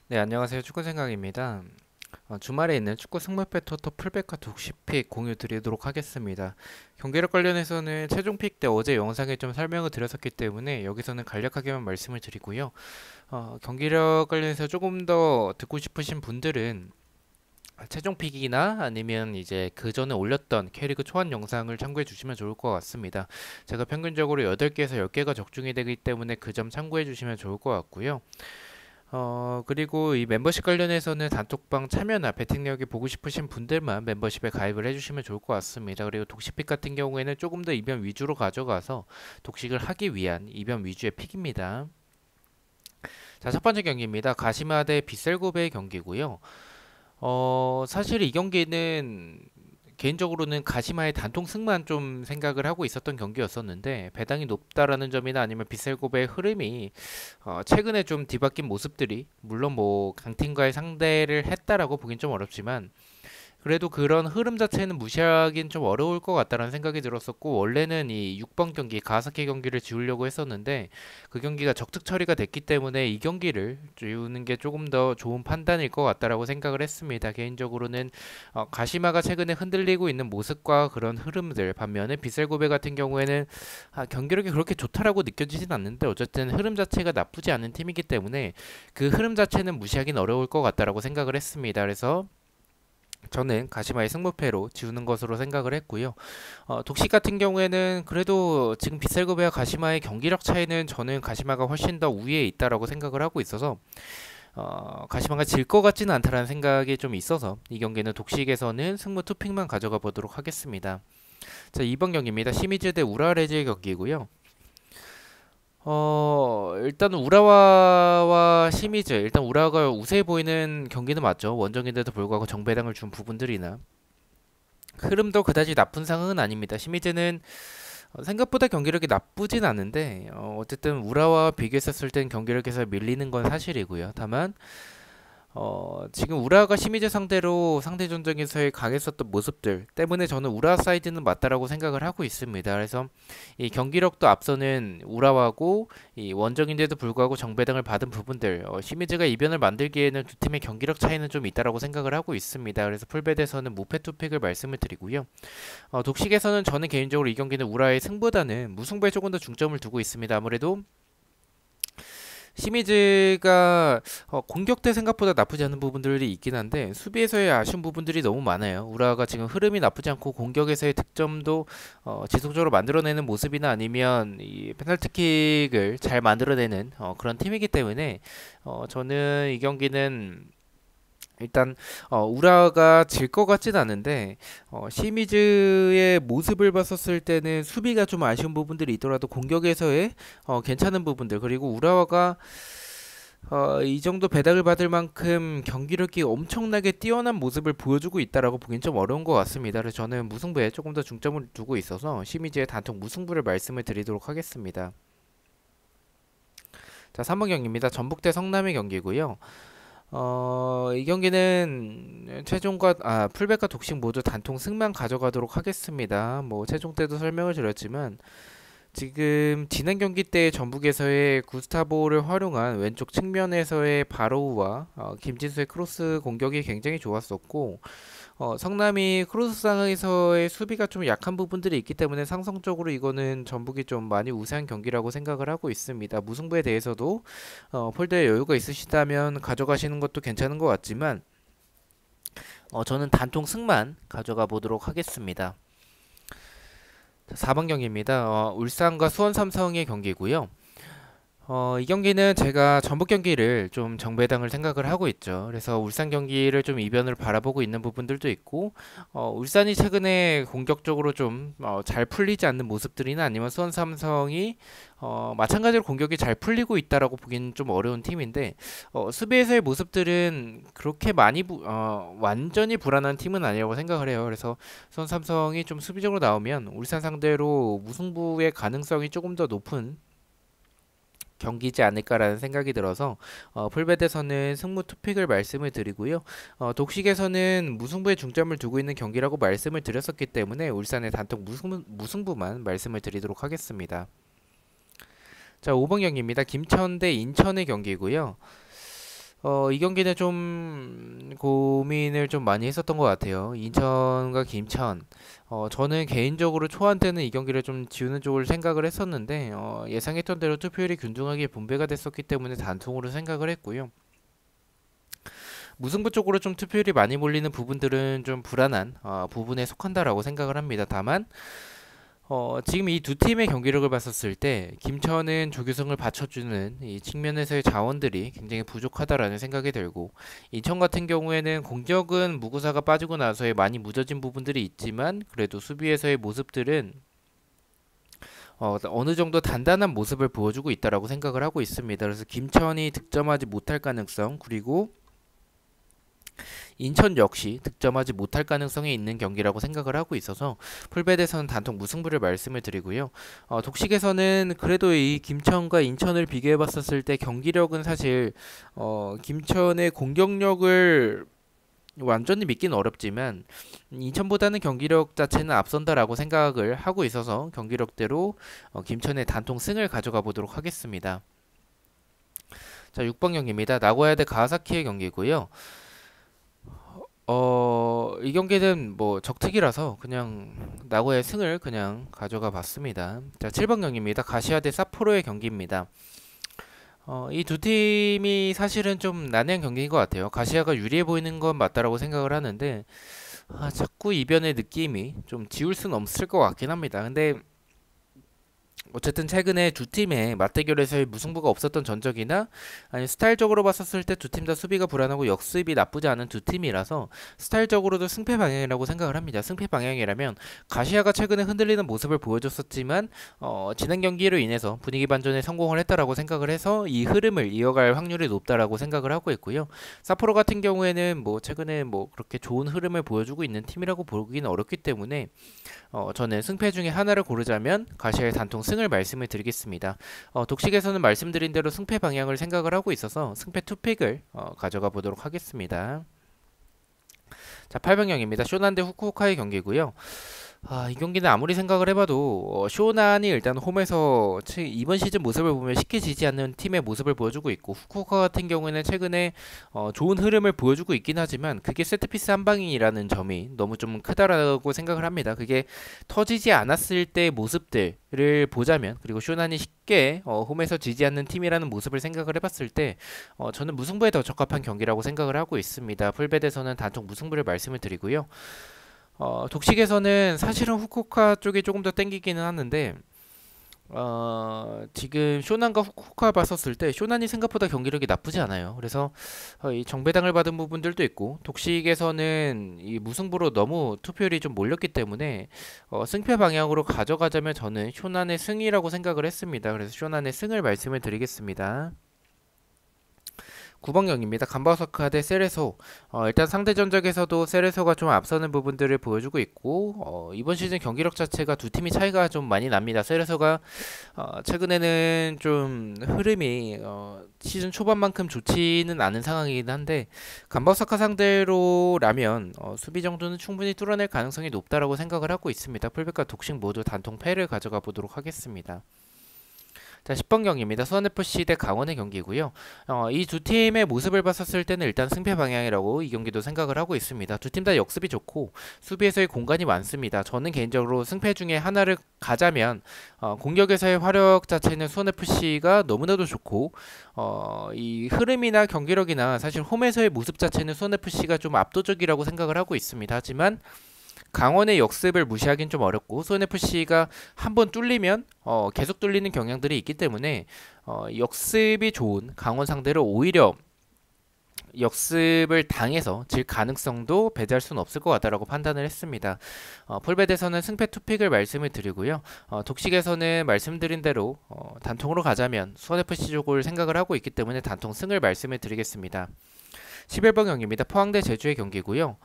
네, 안녕하세요. 축구생각입니다. 주말에 있는 축구 승무패 토토 풀백과 독시픽 공유 드리도록 하겠습니다. 경기력 관련해서는 최종 픽 때 어제 영상에 좀 설명을 드렸었기 때문에 여기서는 간략하게만 말씀을 드리고요. 경기력 관련해서 조금 더 듣고 싶으신 분들은 최종 픽이나 아니면 이제 그 전에 올렸던 K리그 초안 영상을 참고해 주시면 좋을 것 같습니다. 제가 평균적으로 8개에서 10개가 적중이 되기 때문에 그 점 참고해 주시면 좋을 것 같고요. 그리고 이 멤버십 관련해서는 단톡방 참여나 배팅력이 보고 싶으신 분들만 멤버십에 가입을 해주시면 좋을 것 같습니다. 그리고 독식픽 같은 경우에는 조금 더 이변 위주로 가져가서 독식을 하기 위한 이변 위주의 픽입니다. 자, 첫 번째 경기입니다. 가시마 대 빗셀고베의 경기고요. 사실 이 경기는 개인적으로는 가시마의 단통 승만 좀 생각을 하고 있었던 경기였었는데 배당이 높다라는 점이나 아니면 빗셀고베의 흐름이 최근에 좀 뒤바뀐 모습들이 물론 뭐 강팀과의 상대를 했다라고 보긴 좀 어렵지만 그래도 그런 흐름 자체는 무시하긴 좀 어려울 것 같다라는 생각이 들었었고 원래는 이 6번 경기 가와사키 경기를 지우려고 했었는데 그 경기가 적특 처리가 됐기 때문에 이 경기를 지우는 게 조금 더 좋은 판단일 것 같다라고 생각을 했습니다. 개인적으로는 가시마가 최근에 흔들리고 있는 모습과 그런 흐름들 반면에 비셀고베 같은 경우에는 경기력이 그렇게 좋다라고 느껴지진 않는데 어쨌든 흐름 자체가 나쁘지 않은 팀이기 때문에 그 흐름 자체는 무시하긴 어려울 것 같다라고 생각을 했습니다. 그래서 저는 가시마의 승부패로 지우는 것으로 생각을 했고요. 독식 같은 경우에는 그래도 지금 빗셀고베와 가시마의 경기력 차이는 저는 가시마가 훨씬 더 우위에 있다라고 생각을 하고 있어서 가시마가 질 것 같지는 않다라는 생각이 좀 있어서 이 경기는 독식에서는 승부 투픽만 가져가 보도록 하겠습니다. 자, 2번 경기입니다. 시미즈 대 우라레즈의 경기고요. 일단 우라와와 시미즈 일단 우라가 우세해 보이는 경기는 맞죠. 원정인데도 불구하고 정배당을 준 부분들이나 흐름도 그다지 나쁜 상황은 아닙니다. 시미즈는 생각보다 경기력이 나쁘진 않은데 어쨌든 우라와 비교했었을 땐 경기력에서 밀리는 건 사실이고요. 다만 지금 우라가 시미즈 상대로 상대 전적에서의 강했었던 모습들 때문에 저는 우라 사이드는 맞다라고 생각을 하고 있습니다. 그래서 이 경기력도 앞서는 우라와고 이 원정인데도 불구하고 정배당을 받은 부분들 시미즈가 이변을 만들기에는 두 팀의 경기력 차이는 좀 있다라고 생각을 하고 있습니다. 그래서 풀베드에서는 무패 투픽을 말씀을 드리고요. 독식에서는 저는 개인적으로 이 경기는 우라의 승보다는 무승부에 조금 더 중점을 두고 있습니다. 아무래도 시미즈가 공격 때 생각보다 나쁘지 않은 부분들이 있긴 한데 수비에서의 아쉬운 부분들이 너무 많아요. 우라가 지금 흐름이 나쁘지 않고 공격에서의 득점도 지속적으로 만들어내는 모습이나 아니면 이 페널티킥을 잘 만들어내는 그런 팀이기 때문에 저는 이 경기는 일단 우라가 질 것 같진 않은데 시미즈의 모습을 봤었을 때는 수비가 좀 아쉬운 부분들이 있더라도 공격에서의 괜찮은 부분들 그리고 우라와가 이 정도 배당을 받을 만큼 경기력이 엄청나게 뛰어난 모습을 보여주고 있다라고 보긴 좀 어려운 것 같습니다. 그래서 저는 무승부에 조금 더 중점을 두고 있어서 시미즈의 단통 무승부를 말씀을 드리도록 하겠습니다. 자, 3번 경기입니다. 전북 대 성남의 경기고요. 이 경기는 최종과 풀백과 독식 모두 단통 승만 가져가도록 하겠습니다. 뭐 최종 때도 설명을 드렸지만 지금 지난 경기 때 전북에서의 구스타보를 활용한 왼쪽 측면에서의 바로우와 김진수의 크로스 공격이 굉장히 좋았었고 성남이 크로스상에서의 수비가 좀 약한 부분들이 있기 때문에 상성적으로 이거는 전북이 좀 많이 우세한 경기라고 생각을 하고 있습니다. 무승부에 대해서도 폴더에 여유가 있으시다면 가져가시는 것도 괜찮은 것 같지만 저는 단통 승만 가져가 보도록 하겠습니다. 4번 경기입니다. 울산과 수원 삼성의 경기고요. 이 경기는 제가 전북 경기를 좀 정배당을 생각을 하고 있죠. 그래서 울산 경기를 좀 이변을 바라보고 있는 부분들도 있고, 울산이 최근에 공격적으로 좀 잘 풀리지 않는 모습들이나 아니면 수원 삼성이 마찬가지로 공격이 잘 풀리고 있다라고 보기는 좀 어려운 팀인데, 수비에서의 모습들은 그렇게 완전히 불안한 팀은 아니라고 생각을 해요. 그래서 수원 삼성이 좀 수비적으로 나오면 울산 상대로 무승부의 가능성이 조금 더 높은 경기지 않을까라는 생각이 들어서 풀베드에서는 승무 투픽을 말씀을 드리고요. 독식에서는 무승부에 중점을 두고 있는 경기라고 말씀을 드렸었기 때문에 울산의 단독 무승부만 말씀을 드리도록 하겠습니다. 자, 5번 경기입니다. 김천 대 인천의 경기고요. 이 경기는 좀 고민을 좀 많이 했었던 것 같아요. 인천과 김천. 저는 개인적으로 초안 때는 이 경기를 좀 지우는 쪽을 생각을 했었는데, 예상했던 대로 투표율이 균등하게 분배가 됐었기 때문에 단통으로 생각을 했고요. 무승부 쪽으로 좀 투표율이 많이 몰리는 부분들은 좀 불안한 부분에 속한다라고 생각을 합니다. 다만, 지금 이 두 팀의 경기력을 봤었을 때 김천은 조규성을 받쳐주는 이 측면에서의 자원들이 굉장히 부족하다라는 생각이 들고, 인천 같은 경우에는 공격은 무구사가 빠지고 나서의 많이 무뎌진 부분들이 있지만 그래도 수비에서의 모습들은 어느 정도 단단한 모습을 보여주고 있다라고 생각을 하고 있습니다. 그래서 김천이 득점하지 못할 가능성, 그리고 인천 역시 득점하지 못할 가능성이 있는 경기라고 생각을 하고 있어서 풀베드에서는 단통 무승부를 말씀을 드리고요. 독식에서는 그래도 이 김천과 인천을 비교해 봤었을 때 경기력은 사실 김천의 공격력을 완전히 믿기는 어렵지만 인천보다는 경기력 자체는 앞선다라고 생각을 하고 있어서 경기력대로 김천의 단통 승을 가져가 보도록 하겠습니다. 자, 6번 경기입니다. 나고야 대 가와사키의 경기고요. 이 경기는 뭐 적특이라서 그냥 나고야의 승을 그냥 가져가 봤습니다. 자, 7번 경기입니다. 가시아 대 사포로의 경기입니다. 이 두 팀이 사실은 좀 난해한 경기인 것 같아요. 가시아가 유리해 보이는 건 맞다라고 생각을 하는데, 자꾸 이변의 느낌이 좀 지울 수는 없을 것 같긴 합니다. 근데 어쨌든 최근에 두 팀의 맞대결에서의 무승부가 없었던 전적이나 아니 스타일적으로 봤었을 때 두 팀 다 수비가 불안하고 역습이 나쁘지 않은 두 팀이라서 스타일적으로도 승패 방향이라고 생각을 합니다. 승패 방향이라면 가시아가 최근에 흔들리는 모습을 보여줬었지만 지난 경기로 인해서 분위기 반전에 성공을 했다라고 생각을 해서 이 흐름을 이어갈 확률이 높다라고 생각을 하고 있고요. 사포로 같은 경우에는 뭐 최근에 뭐 그렇게 좋은 흐름을 보여주고 있는 팀이라고 보기는 어렵기 때문에 저는 승패 중에 하나를 고르자면 가시아의 단통 승을 말씀을 드리겠습니다. 독식에서는 말씀드린 대로 승패 방향을 생각을 하고 있어서 승패 투픽을 가져가 보도록 하겠습니다. 자, 8병경입니다. 쇼난 대 후쿠오카의 경기고요. 이 경기는 아무리 생각을 해봐도 쇼난이 일단 홈에서 이번 시즌 모습을 보면 쉽게 지지 않는 팀의 모습을 보여주고 있고, 후쿠오카 같은 경우에는 최근에 좋은 흐름을 보여주고 있긴 하지만 그게 세트피스 한 방이라는 점이 너무 좀 크다라고 생각을 합니다. 그게 터지지 않았을 때의 모습들을 보자면, 그리고 쇼난이 쉽게 홈에서 지지 않는 팀이라는 모습을 생각을 해봤을 때 저는 무승부에 더 적합한 경기라고 생각을 하고 있습니다. 풀베드에서는 단통 무승부를 말씀을 드리고요. 독식에서는 사실은 후쿠오카 쪽이 조금 더 땡기기는 하는데, 지금 쇼난과 후쿠오카 봤었을 때 쇼난이 생각보다 경기력이 나쁘지 않아요. 그래서 이 정배당을 받은 부분들도 있고, 독식에서는 이 무승부로 너무 투표율이 좀 몰렸기 때문에 승패 방향으로 가져가자면 저는 쇼난의 승이라고 생각을 했습니다. 그래서 쇼난의 승을 말씀을 드리겠습니다. 9번 경기입니다. 간바오사카 대 세레소. 일단 상대 전적에서도 세레소가 좀 앞서는 부분들을 보여주고 있고, 이번 시즌 경기력 자체가 두 팀이 차이가 좀 많이 납니다. 세레소가 최근에는 좀 흐름이 시즌 초반만큼 좋지는 않은 상황이긴 한데, 간바오사카 상대로라면 수비 정도는 충분히 뚫어낼 가능성이 높다라고 생각을 하고 있습니다. 풀백과 독식 모두 단통 패를 가져가 보도록 하겠습니다. 자, 10번 경기입니다. 수원FC 대 강원의 경기고요. 이 두 팀의 모습을 봤었을 때는 일단 승패 방향이라고 이 경기도 생각을 하고 있습니다. 두 팀 다 역습이 좋고 수비에서의 공간이 많습니다. 저는 개인적으로 승패 중에 하나를 가자면 공격에서의 화력 자체는 수원FC가 너무나도 좋고, 이 흐름이나 경기력이나 사실 홈에서의 모습 자체는 수원FC가 좀 압도적이라고 생각을 하고 있습니다. 하지만 강원의 역습을 무시하기는 좀 어렵고, 수원FC가 한번 뚫리면 계속 뚫리는 경향들이 있기 때문에 역습이 좋은 강원 상대로 오히려 역습을 당해서 질 가능성도 배제할 수는 없을 것 같다라고 판단을 했습니다. 풀베드에서는 승패 투픽을 말씀을 드리고요. 독식에서는 말씀드린 대로 단통으로 가자면 수원FC 쪽을 생각을 하고 있기 때문에 단통 승을 말씀을 드리겠습니다. 11번 경기입니다. 포항 대 제주의 경기고요.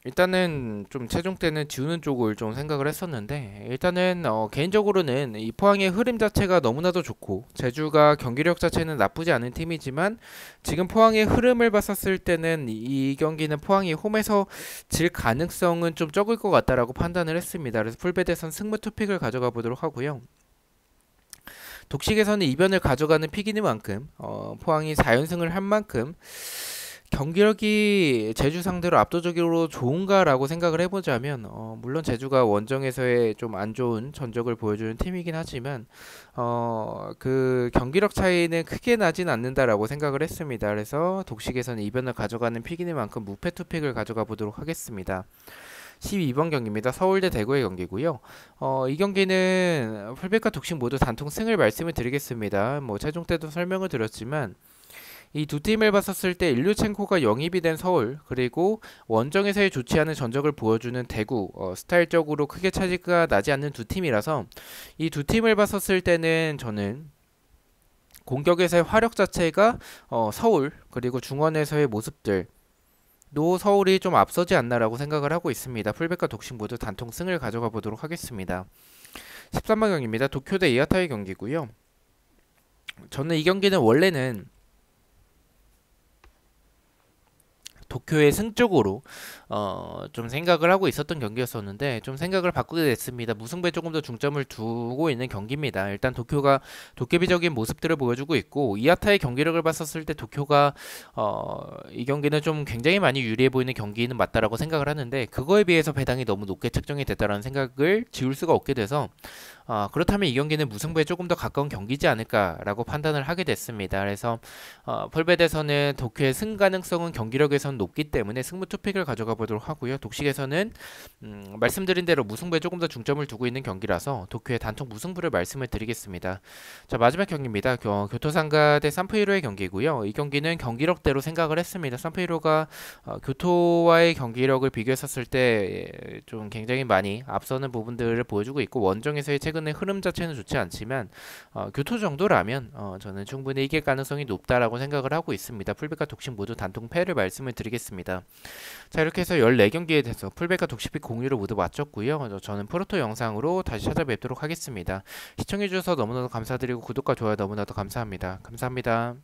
일단은 좀 최종 때는 지우는 쪽을 좀 생각을 했었는데, 일단은 개인적으로는 이 포항의 흐름 자체가 너무나도 좋고 제주가 경기력 자체는 나쁘지 않은 팀이지만 지금 포항의 흐름을 봤었을 때는 이 경기는 포항이 홈에서 질 가능성은 좀 적을 것 같다라고 판단을 했습니다. 그래서 풀베드에선 승무 투픽을 가져가 보도록 하고요. 독식에서는 이변을 가져가는 픽이니만큼 포항이 4연승을 한 만큼 경기력이 제주 상대로 압도적으로 좋은가라고 생각을 해보자면 물론 제주가 원정에서의 좀 안 좋은 전적을 보여주는 팀이긴 하지만 그 경기력 차이는 크게 나진 않는다라고 생각을 했습니다. 그래서 독식에서는 이변을 가져가는 픽이니만큼 무패 투픽을 가져가 보도록 하겠습니다. 12번 경기입니다. 서울대 대구의 경기고요. 이 경기는 풀백과 독식 모두 단통 승을 말씀을 드리겠습니다. 뭐 최종 때도 설명을 드렸지만 이 두 팀을 봤었을 때 일류첸코가 영입이 된 서울, 그리고 원정에서의 좋지 않은 전적을 보여주는 대구, 스타일적으로 크게 차이가 나지 않는 두 팀이라서 이 두 팀을 봤었을 때는 저는 공격에서의 화력 자체가 서울, 그리고 중원에서의 모습들 도 서울이 좀 앞서지 않나라고 생각을 하고 있습니다. 풀백과 독식 모두 단통 승을 가져가 보도록 하겠습니다. 13번 경기입니다. 도쿄 대 이하타의 경기고요. 저는 이 경기는 원래는 도쿄의 승 쪽으로 좀 생각을 하고 있었던 경기였었는데 좀 생각을 바꾸게 됐습니다. 무승부에 조금 더 중점을 두고 있는 경기입니다. 일단 도쿄가 도깨비적인 모습들을 보여주고 있고 이하타의 경기력을 봤었을 때 도쿄가 이 경기는 좀 굉장히 많이 유리해 보이는 경기는 맞다라고 생각을 하는데 그거에 비해서 배당이 너무 높게 책정이 됐다라는 생각을 지울 수가 없게 돼서 그렇다면 이 경기는 무승부에 조금 더 가까운 경기지 않을까라고 판단을 하게 됐습니다. 그래서 펄벳에서는 도쿄의 승 가능성은 경기력에서는 높기 때문에 승부 투픽을 가져가 보도록 하고요. 독식에서는 말씀드린 대로 무승부에 조금 더 중점을 두고 있는 경기라서 도쿄의 단통 무승부를 말씀을 드리겠습니다. 자, 마지막 경기입니다. 교토상가 대 산프히로의 경기고요. 이 경기는 경기력대로 생각을 했습니다. 산프히로가 교토와의 경기력을 비교했었을 때 좀 굉장히 많이 앞서는 부분들을 보여주고 있고 원정에서의 최근의 흐름 자체는 좋지 않지만 교토 정도라면 저는 충분히 이길 가능성이 높다라고 생각을 하고 있습니다. 풀백과 독식 모두 단통 패를 말씀을 드리겠습니다. 자, 이렇게 해서 14경기에 대해서 풀백과 독식픽 공유를 모두 마쳤고요. 저는 프로토 영상으로 다시 찾아뵙도록 하겠습니다. 시청해주셔서 너무나도 감사드리고 구독과 좋아요 너무나도 감사합니다. 감사합니다.